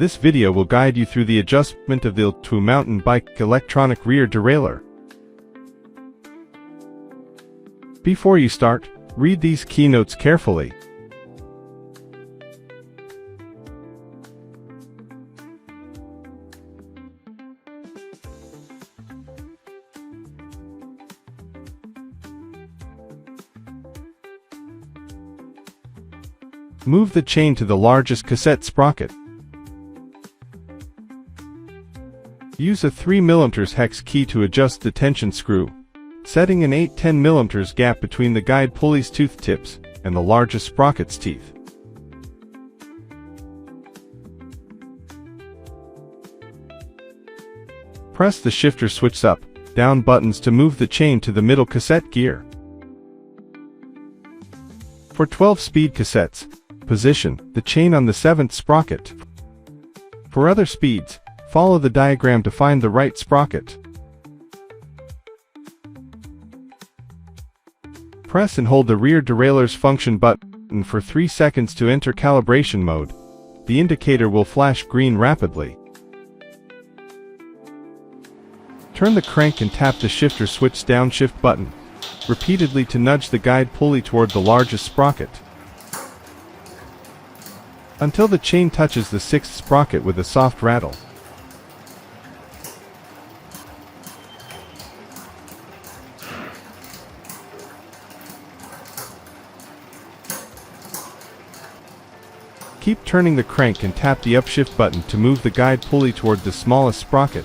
This video will guide you through the adjustment of the L-TWOO mountain bike electronic rear derailleur. Before you start, read these keynotes carefully. Move the chain to the largest cassette sprocket. Use a 3mm hex key to adjust the tension screw, setting an 8-10 mm gap between the guide pulley's tooth tips and the largest sprocket's teeth. Press the shifter switch up, down buttons to move the chain to the middle cassette gear. For 12-speed cassettes, position the chain on the 7th sprocket. For other speeds, follow the diagram to find the right sprocket. Press and hold the rear derailleur's function button for 3 seconds to enter calibration mode. The indicator will flash green rapidly. Turn the crank and tap the shifter switch downshift button repeatedly to nudge the guide pulley toward the largest sprocket, until the chain touches the 6th sprocket with a soft rattle. Keep turning the crank and tap the upshift button to move the guide pulley toward the smallest sprocket,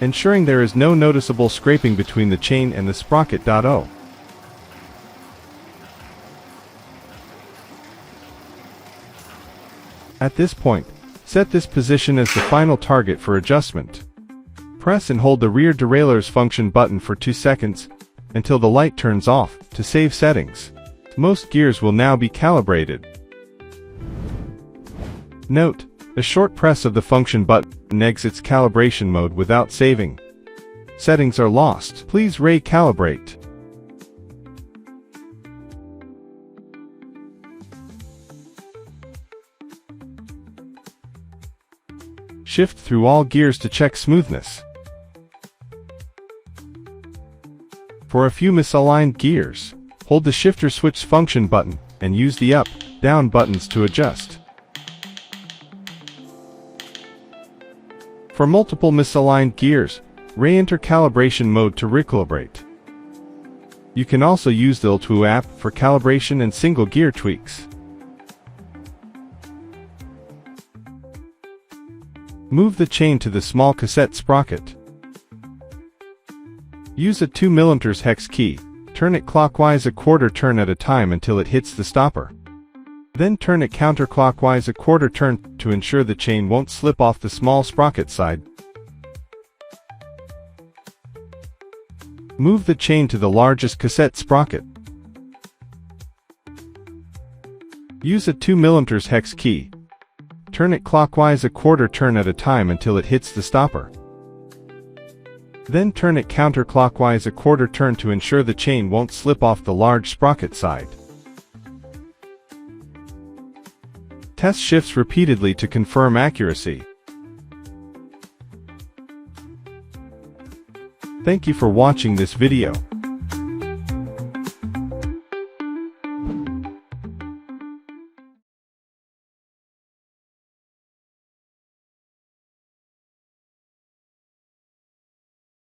ensuring there is no noticeable scraping between the chain and the sprocket.0. At this point, set this position as the final target for adjustment. Press and hold the rear derailleur's function button for 2 seconds, until the light turns off, to save settings. Most gears will now be calibrated. Note, a short press of the function button exits calibration mode without saving. Settings are lost. Please recalibrate. Shift through all gears to check smoothness. For a few misaligned gears, hold the shifter switch function button and use the up, down buttons to adjust. For multiple misaligned gears, re-enter calibration mode to recalibrate. You can also use the L-TWOO app for calibration and single gear tweaks. Move the chain to the small cassette sprocket. Use a 2mm hex key. Turn it clockwise a quarter turn at a time until it hits the stopper. Then turn it counterclockwise a quarter turn to ensure the chain won't slip off the small sprocket side. Move the chain to the largest cassette sprocket. Use a 2mm hex key. Turn it clockwise a quarter turn at a time until it hits the stopper. Then turn it counterclockwise a quarter turn to ensure the chain won't slip off the large sprocket side. Test shifts repeatedly to confirm accuracy. Thank you for watching this video.